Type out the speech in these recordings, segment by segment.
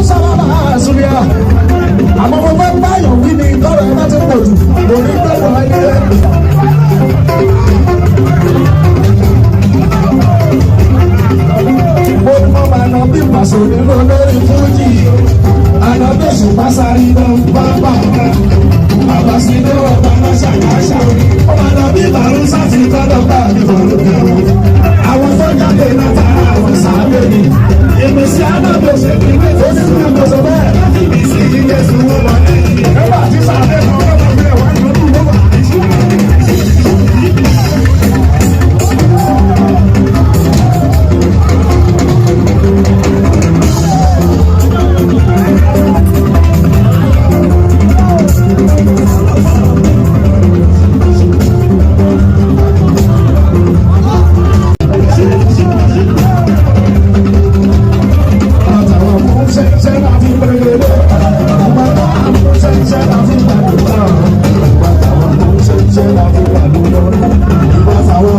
sábà àṣùlẹ̀ àmọ́ mo fẹ́ báyọ̀ wí ní tọ́rọ̀ ẹ bá ti pọ̀ jù mo ní tọ́rọ̀ ayé. mo mọ àná bí pàṣẹ nínú lórí fújì àná bí ṣùgbọ́n sáré lọ bá bá ọ̀gá bàbá sí ní ọ̀bá náà ṣàkàṣà ọmọ àná bí bàrún sáfì tọ́lọ̀ bá mi bọ̀rọ̀ kẹrù àwọn tó jáde látara àwọn sábẹ́ ni ìmísí anábòsè kìíní tó sì ń gbèsè bẹ́ẹ̀ ìmísí ilé ìṣòwò wà lẹ́yìn ẹgbẹ́ àti sábẹ́ kan ọlọ́pàá bí ẹ̀wọ̀n ìlú ló wà.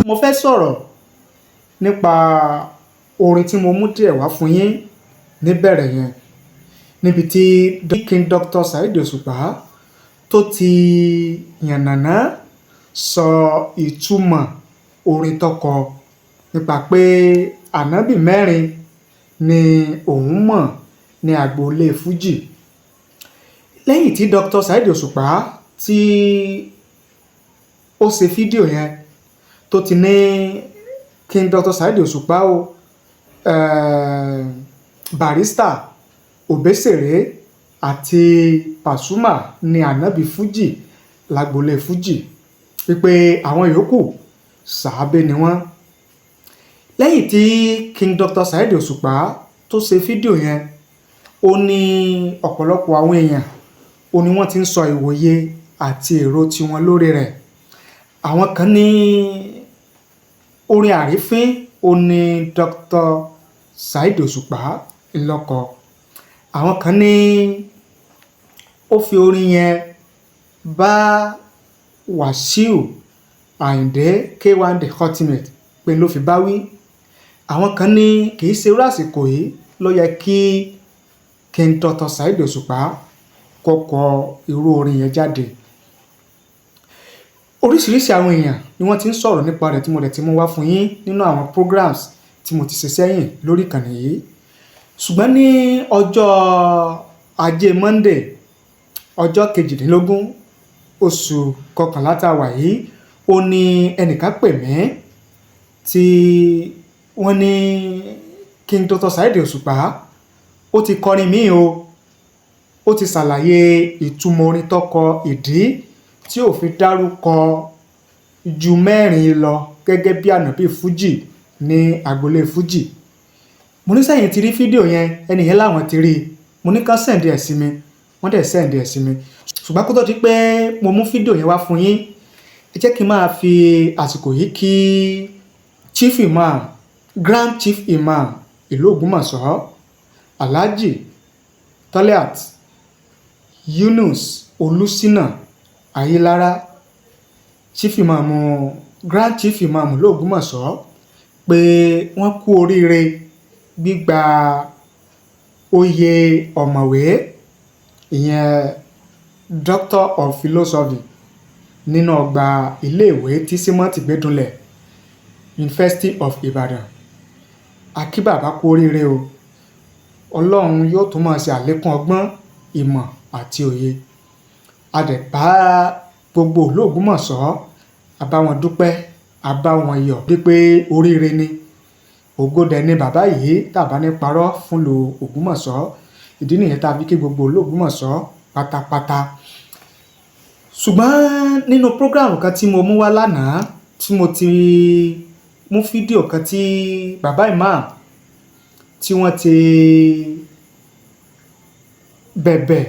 mo fẹ́ sọ̀rọ̀ nípa orin tí mo mú díẹ̀ wá fún yín níbẹ̀rẹ̀ yẹn níbi tí King Dr. Saheed Òṣùpá tó ti yànnàná sọ ìtumọ̀ orin tó kọ nípa pé ànábì mẹ́rin ni òun mọ̀ ní agboolé fújì. Lẹ́yìn tí Dr. Saheed Òṣùpá tí ó ṣe fídíò yẹn tó ti ní King Dr. Saheed Òṣùpá o Barrister Obesere àti Pasuma ní ànábì fújì lágboolé fújì wípé àwọn yòókù sàábé ni wọ́n. Lẹ́yìn tí King Dr. Saheed Òṣùpá tó ṣe fídíò yẹn ó ní ọ̀pọ̀lọpọ̀ àwọn èèyàn ó ní wọ́n ti ń sọ ìwòye àti èrò tiwọn lórí rẹ̀. Àwọn kan ní orin àrífín ó ní Dr. Saheed Òṣùpá ńlọ́kọ. Àwọn kan ní ó fi orin yẹn bá Wàsíù Àyìndé K1 The Ultimate pé ló fi bá wí. Àwọn kan ní kì í ṣe irú àsìkò yìí ló yẹ kí King Dr. Saheed Òṣùpá kọ́kọ́ irú orin yẹn jáde. Oríṣiríṣi àwọn èèyàn ni wọ́n ti ń sọ̀rọ̀ nípa rẹ̀ tí mo dẹ̀ ti mú wá fún yín nínú àwọn programs tí mo ti ṣe sẹ́yìn lórí ìkànnì yìí. Ṣùgbọ́n ní ọjọ́ ajé Monday ọjọ́ 22 oṣù kọkànlá tá a wà yìí ó ní ẹnìkan pè mí tí wọ́n ní King Dr. Saheed Òṣùpá ó ti kọrin míì o, ó ti ṣàlàyé ìtumọ̀ orin tó kọ ìdí tí ò fi dárúkọ ju mẹ́rin lọ gẹ́gẹ́ bí ànábì fújì ní agboolé fújì. Mo ní sẹ́yìn ti rí fídíò yẹn, ẹnìyẹn láwọn ti rí, mo ní kán sẹ́ǹdì ẹ̀ sí mi, wọ́n dẹ̀ sẹ́ǹdì ẹ̀ sí mi. Ṣùgbọ́n kó tó di pé mo mú fídíò yẹn wá fún yín, ẹ jẹ́ kí n máa fi àsìkò yìí kí Chief Imam, Grand Chief Imam ìlú Ògbómọ̀ṣọ́, Alhaji Toliat Yunus Olúṣínà Ayélára, Chief Imam, Grand Chief Imam ìlú Ògbómọ̀ṣọ́ pé wọ́n kú oríire gbígba oyè ọ̀mọ̀wé ìyẹn Doctor of Philosophy nínú ọgbà iléèwé tí símọ́ǹtì gbẹ́dúnlẹ̀ University of Ibadan. Akí bàbá kú oríire o, Ọlọ́run yóò tún máa ṣe àlékún ọgbọ́n ìmọ̀ àti òye. A dẹ̀ bá gbogbo ìlú Ògbómọ̀ṣọ́ a bá wọn dúpẹ́, a bá wọn yọ̀ wípé oríire ni ògo dẹ̀ ni bàbá yìí tàbá ní parọ́ fún ìlú Ògbómọ̀ṣọ́. Ìdí nìyẹn tá a fi kí gbogbo ìlú Ògbómọ̀ṣọ́ pátápátá. Ṣùgbọ́n nínú program kan tí mo mú wá lánàá tí mo ti mú fídíò kan tí bàbá Imam tí wọ́n ti bẹ̀bẹ̀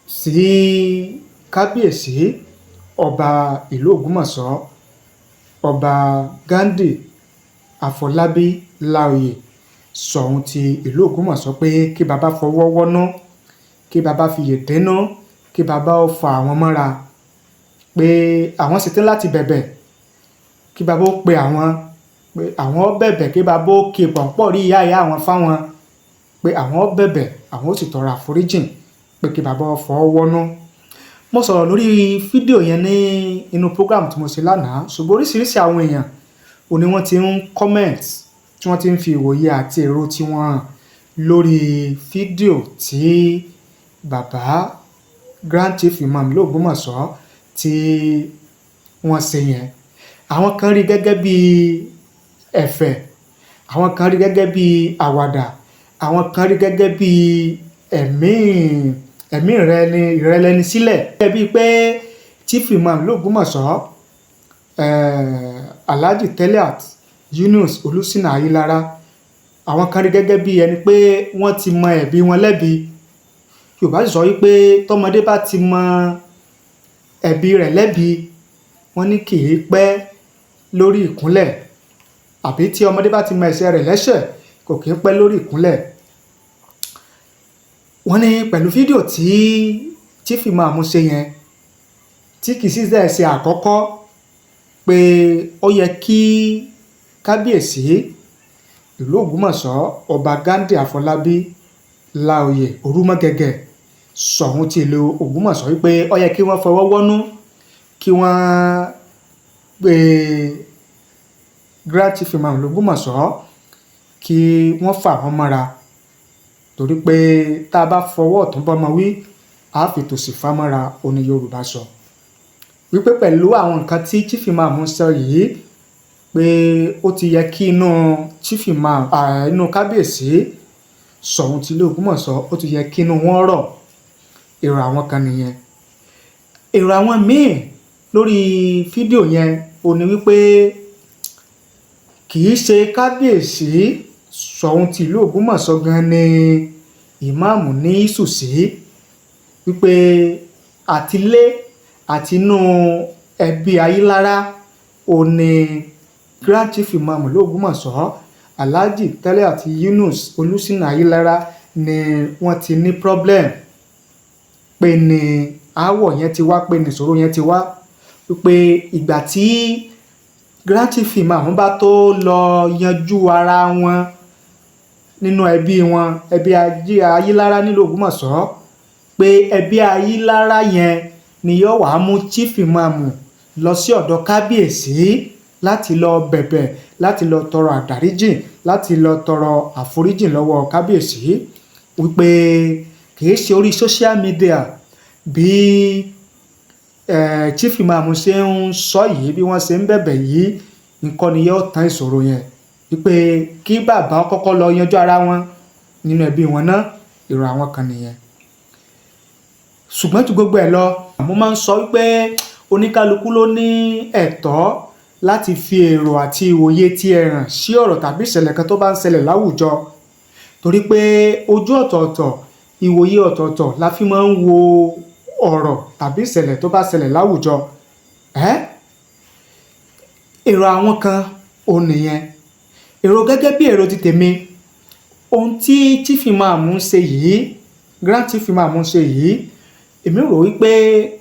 sí kábíyèsí ọba ìlú Ògbómọ̀ṣọ́ ọba Ghandi Afọlábí Láòyè Ṣọ̀ún ti ìlú Ògbómọ̀ṣọ́ pé kí bàbá fọwọ́ wọ́nú, kí bàbá fiyè dénú, kí bàbá ó fa àwọn mọ́ra pé àwọn ṣetán láti bẹ̀bẹ̀ kí bàbá ó pe àwọn pé àwọn bẹ̀bẹ̀ kí bàbá ó ké pọ̀npọ̀ rí ìyá àwọn fáwọn, pé àwọn bẹ̀bẹ̀ àwọn ó sì tọrọ àforíjìn pé kí bàbá fọwọ́ wọ́nú. Mo sọ̀rọ̀ lórí fídíò yẹn ní inú program tí mo ṣe lánàá, ṣùgbọ́n oríṣiríṣi àwọn èèyàn ò ní wọ́n ti ń comment, tí wọ́n ti ń fi ìwòye àti èrò tí wọ́n hàn lórí fídíò tí bàbá Grand Chief Imam l'Ògbómọ̀ṣọ́ tí wọ́n ṣe yẹn. Àwọn kan rí gẹ́gẹ́ bí ẹ̀fẹ̀, àwọn kan rí gẹ́gẹ́ bí àwàdà, àwọn kan rí gẹ́gẹ́ bí ẹ̀mí ìrẹ̀lẹ́ni sílẹ̀, gẹ́gẹ́ bíi pé Chief Imam l'Ògbómọ̀ṣọ́ Alhaji Teliat Yunus Olúṣínà Ayílára, àwọn kan rí gẹ́gẹ́ bí ẹni pé wọ́n ti mọ ẹ̀bi wọn lẹ́bi. Yorùbá sì sọ wípé tọmọdé bá ti mọ ẹ̀bi rẹ̀ lẹ́bi, wọ́n ní kì í pẹ́ lórí ìkúnlẹ̀, àbí tí ọmọdé bá ti mọ ẹ̀ṣẹ̀ rẹ̀ lẹ́ṣẹ̀ kò kì í pẹ́ lórí ìkúnlẹ̀. Wọ́n ní pẹ̀lú fídíò tí Chief Imam ṣe yẹn, tí kì í sì ṣe àkọ́kọ́, pé ó yẹ kí kábíyèsí ìlú Ògbómọ̀ṣọ́ Ọba Ghandi Afọlábí Láoyè Orúmọgẹ̀gẹ̀ Ṣọ̀ún ti ìlú Ògbómọ̀ṣọ́ wípé ó yẹ kí wọ́n fọwọ́ wọ́nú, kí wọ́n gbé Grand Chief Imam l'Ògbómọ̀ṣọ́ kí wọ́n fà wọ́n mọ́ra, torí pé tá a bá fọwọ́ ọ̀tún bọ́mọ wí a fi tòsì fà mọ́ra, òní Yorùbá sọ. Wípé pẹ̀lú àwọn nǹkan tí Chief Imam sọ yìí, pé ó ti yẹ kí inú Chief Imam inú kábíyèsí Ṣọ̀ún ti ìlú Ògbómọ̀ṣọ́ ó ti yẹ kí inú wọn rọ̀. Èrò àwọn kan nìyẹn. Èrò àwọn míì lórí fídíò yẹn ò ní wípé kì í ṣe kábíyèsí Ṣọ̀ún ti ìlú Ògbómọ̀ṣọ́ gan ni ìmáàmù ní ìṣù sí, wípé àtilé àti inú ẹbí Ayílára ò ní Grand Chief Imam l'Ògbómọ̀ṣọ́ Alhaji Teliat Yunus Olúṣínà Ayílára ni wọ́n ti ní problem, pé ní aáwọ̀ yẹn ti wá, pé ní ìṣòro yẹn ti wá, wípé ìgbà tí Grand Chief Imam bá tó lọ yanjú ara wọn nínú ẹbí wọn, ẹbí Ayílára nílùú Ògbómọ̀ṣọ́, pé ẹbí Ayílára yẹn ni yóò wá mú Chief Imam lọ sí ọ̀dọ̀ kábíyèsí láti lọ bẹ̀bẹ̀, láti lọ tọrọ àdáríjìn, láti lọ tọrọ àforíjìn lọ́wọ́ kábíyèsí, wípé kìí ṣe orí social media bí Chief Imam ṣe ń sọ yìí, bí wọ́n ṣe ń bẹ̀bẹ̀ yìí, nǹkan ni yóò tán ìṣòro yẹn, wípé kí bàbá kọ́kọ́ lọ yanjú ara wọn nínú ẹbí wọn náà. Èrò àwọn kan nìyẹn. Ṣùgbọ́n tí gbogbo ẹ̀ lọ, mo máa ń sọ wípé oníkálukú ló ní ẹ̀tọ́ láti fi èrò àti ìwòye tí ẹ hàn sí ọ̀rọ̀ tàbí ìṣẹ̀lẹ̀ kan tó bá ń ṣẹlẹ̀ láwùjọ, torí pé ojú ọ̀tọ̀ọ̀tọ̀, ìwòye ọ̀tọ̀ọ̀tọ̀ la fi máa ń wo ọ̀rọ̀ tàbí ìṣẹ̀lẹ̀ tó bá ṣẹlẹ̀ láwùjọ. Èrò àwọn kan ò nìyẹn. Èrò gẹ́gẹ́ bí èrò ti tèmi, ohun tí Chief Imam ń ṣe yìí, Grand Chief Imam ń ṣe yìí, èmi rò wípé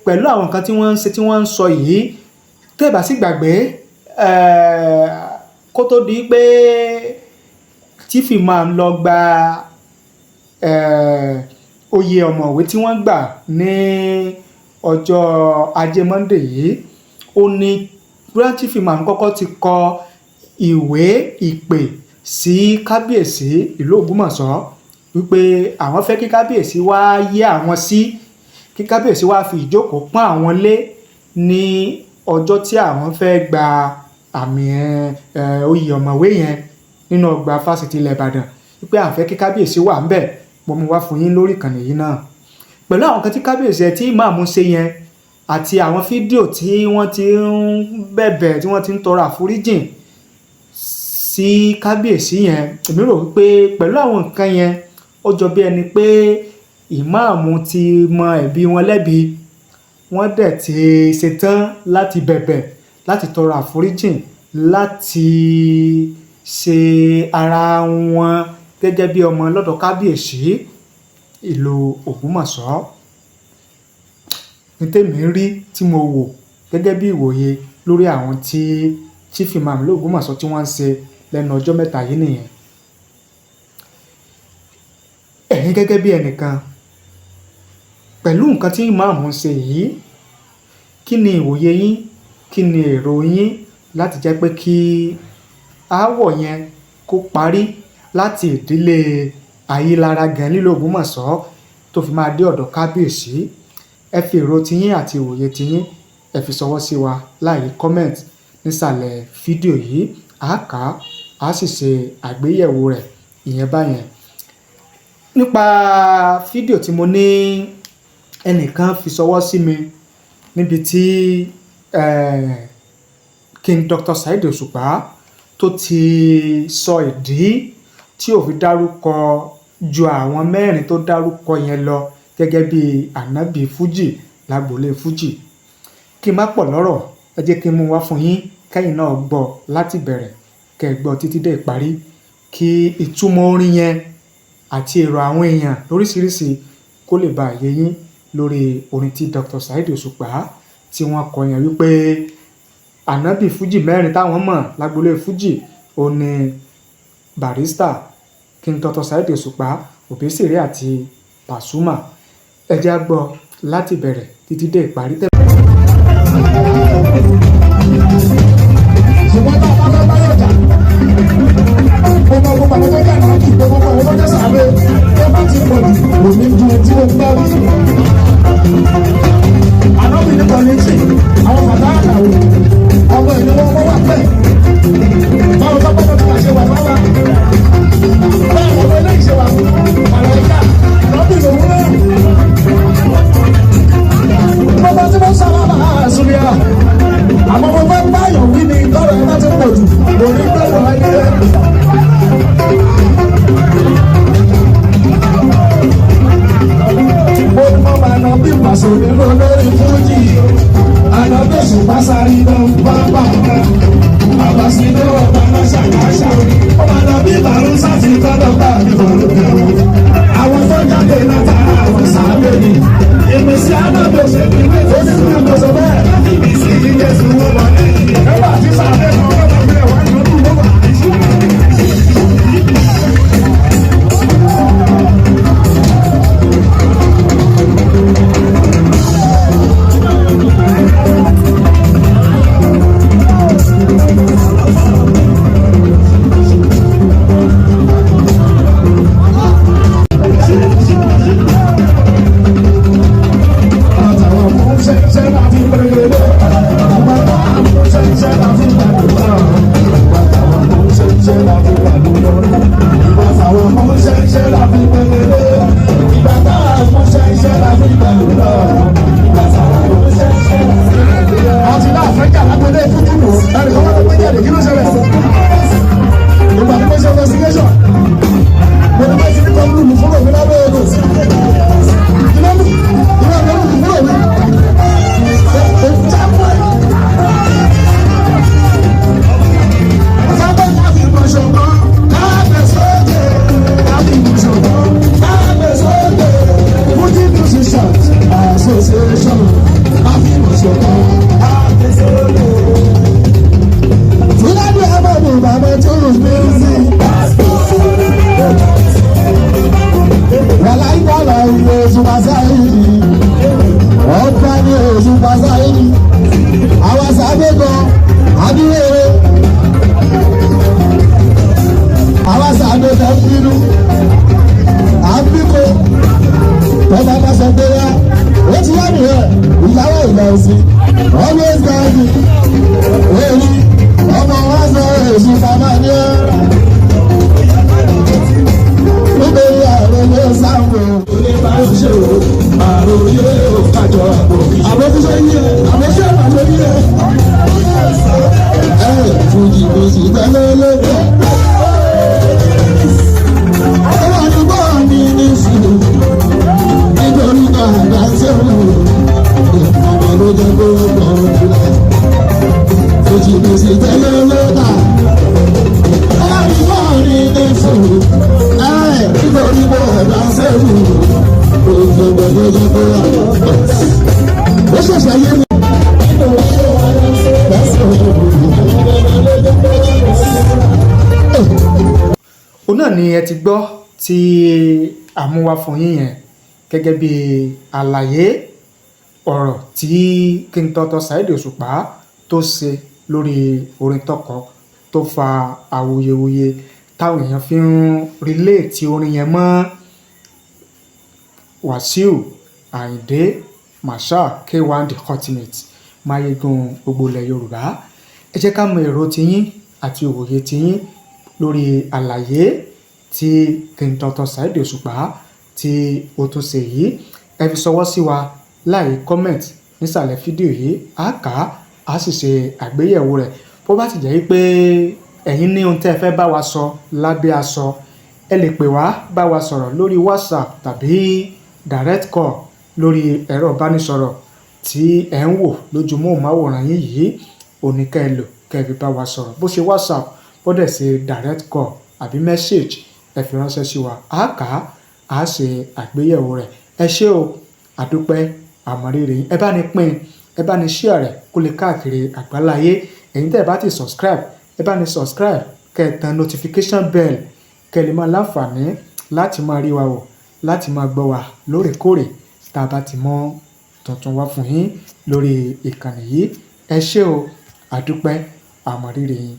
pẹ̀lú àwọn nǹkan tí wọ́n ń ṣe, tí wọ́n ń sọ yìí, tẹ́ bá sì gbàgbé, kó tó di pé Chief Imam lọ gba oyè ọ̀mọ̀wé tí wọ́n gbà ní ọjọ́ Ajé Monday yìí, ó ní Grand Chief Imam kọ́kọ́ ti kọ ìwé ìpè sí kábíyèsí ìlú Ògbómọ̀ṣọ́, wípé àwọn fẹ́ kí kábíyèsí wá yẹ àwọn sí, kí kábíyèsí wá fi ìjókòó pọ́n àwọn lé ní ọjọ́ tí àwọn fẹ́ gba àmì oyè ọ̀mọ̀wé yẹn nínú ọgbà fásitì ilẹ̀ Ìbàdàn, wípé àwọn fẹ́ kí kábíyèsí wà ń bẹ̀. Mo mú wá fún yín lórí ìkànnì yìí náà. Pẹ̀lú àwọn kan tí kábíyèsí tí Imam ṣe yẹn, àti àwọn fídíò tí wọ́n ti ń bẹ̀bẹ̀, tí wọ́n ti ń tọrọ àforíjìn sí kábíyèsí yẹn, èmi rò wípé pẹ̀lú àwọn nǹkan yẹn, ó jọ bí ẹni pé Imam ti mọ ẹ̀bi wọn lẹ́bi, wọ́n dẹ̀ ti ṣetán láti bẹ̀bẹ̀, láti tọrọ àforíjìn, láti ṣe ara wọn gẹ́gẹ́ bí ọmọ lọ́dọ̀ kábíyèsí ìlú Ògbómọ̀ṣọ́. Ní tèmi rí tí mo wò gẹ́gẹ́ bí ìwòye lórí àwọn tí chief imam l'Ògbómọ̀ṣọ́ tí wọ́n ń ṣe lẹ́nu ọjọ́ mẹ́ta yìí nìyẹn. Ẹ̀yin gẹ́gẹ́ bí ẹnìkan pẹ̀lú nǹkan tí ìmáàmù ń ṣe yìí, kí ni ìwòye yín, kí ni èrò yín láti jẹ́ pé kí aáwọ̀ yẹn kó parí láti ìdílé Ayílára gan nílùú Ògbómọ̀ṣọ́ tó fi máa dé ọ̀dọ̀ kábíyèsí? Ẹ fi èrò tiyín àti ìwòye tiyín ẹ fi ṣọwọ́ sí wa láàyè comment nísàlẹ̀ fídíò yìí. A kà á sì ṣe àgbéyẹ̀wò rẹ̀ ìyẹn báyẹn. Nípa fídíò tí mo ní ẹnìkan fi ṣọwọ́ sí mi níbi tí King Dr. Saheed Òṣùpá tó ti sọ ìdí tí ò fi dárúkọ ju àwọn mẹ́rin tó dárúkọ yẹn lọ gẹ́gẹ́ bí ànábì fújì lágboolé fújì. Kí n má pọ̀ lọ́rọ̀, ẹ jẹ́ kí n mú wá fún yín kẹ́yìn náà gbọ́ láti bẹ̀rẹ̀ kẹ́ ẹ gbọ́ títí dé ìparí, kí ìtumọ̀ orin yẹn àti èrò àwọn èèyàn lóríṣiríṣi kó lè bá yé yín lórí orin tí Dr. Saheed Òṣùpá tí wọ́n kọ yẹn wípé ànábì fújì mẹ́rin táwọn mọ̀ lágboolé fújì ó ní Barrister, King Dr. Saheed Òṣùpá, Obesere àti Pasuma. Ẹ jẹ́ á gbọ́ láti bẹ̀rẹ̀ títí dé ìparí. Ṣùgbọ́n tá a bá fẹ́ báyọ̀ jà, gbogbo àwọn tó jà náà kì í gbogbo àwọn tó jẹ́ sàárè tó bá ti pọ̀ jù òní ju tí ó gbá rí. Ànábì ní kọ́lẹ́tì, àwọn bàbá àkàwò, ọmọ ìlú wọn wà pẹ́. Báwo tó gbọ́dọ̀ tó ṣe wà fáwa? Báwo ló lè ṣe wà fún ọ̀rọ̀ ìjà? Ànábì lòun náà. Gbogbo tí wọ́n sábà máa sùn ní à. Àmọ́ mo fẹ́ báyọ̀ wí ni lọ́rọ̀ ẹ̀ bá ti pọ̀ jù òní gbẹ̀wọ̀ ayé. Mo ní mo máa nà bí pàṣẹ nínú lórí fújì. Ànábì Òṣùpá sáré náà bá bà ká. Bàbá sí ní ọ̀pá náà ṣàkàṣà. Ó máa nà bí Bàrúsà ti tọ́lọ̀ bá mi bọ̀rọ̀ kẹrù. Àwọn tó jáde látara àwọn sàbẹ̀ ni. Ìmísí Ànábì Òṣùpá ó ní kí n tó sọ bẹ́ẹ̀. Ìmísí Jésù wọ́n wà lẹ́yìn. Ẹ̀wà tí sàbẹ̀ kan wọ́n bá fi ẹ̀wà ní ọdún wọ́n wà. ẹ ti gbọ́ tí a mú wá fún yín yẹn gẹ́gẹ́ bí àlàyé ọ̀rọ̀ tí King Dr. Saheed Òṣùpá tó ṣe lórí orin tọkọ tó fa awuyewuye táwọn èèyàn fi ń relate orin yẹn mọ́ Wàsíù Àyìndé Marshal K1 The Ultimate Máyégún gbogbo ilẹ̀ Yorùbá. Ẹ jẹ́ ká mọ èrò tiyín àti òwòye tiyín lórí àlàyé tí King Dr. Saheed Òṣùpá tí ó tún ṣe yìí. Ẹ fi ṣọwọ́ sí wa láì comment nísàlẹ̀ fídíò yìí, á kà á sì ṣe àgbéyẹ̀wò rẹ̀. Bó bá ti jẹ́ pé ẹ̀yin ní ohun tẹ́ ẹ fẹ́ bá wa sọ lábẹ́ aṣọ, ẹ lè pè wá bá wa sọ̀rọ̀ lórí WhatsApp tàbí direct call lórí ẹ̀rọ ìbánisọ̀rọ̀ tí ẹ ń wò lójú móhùnmáwòrán yín yìí. Òní kẹ́ ẹ lò kẹ́ ẹ fi bá wa sọ̀rọ̀, bó ṣe WhatsApp bó dẹ̀ ṣe direct call àbí message ẹ fi ránṣẹ́ sí wa, á kà á ṣe àgbéyẹ̀wò rẹ̀. Ẹ ṣé o, àdúpẹ́ àmọ̀rírì yín. Ẹ bá ní pín, ẹ bá ní share rẹ̀ kó lè káàkiri àgbáláyé. Ẹ̀yin tẹ́ ẹ bá ti subscribe, ẹ bá ní subscribe kẹ́ ẹ tan notification bell kẹ́ ẹ lè máa láǹfààní láti máa rí wa wò, láti máa gbọ́ wa lóòrèkóòrè tá a bá ti mọ tuntun wá fún yín lórí ìkànnì yìí. Ẹ ṣé o, àdúpẹ́ àmọ̀rírì yín.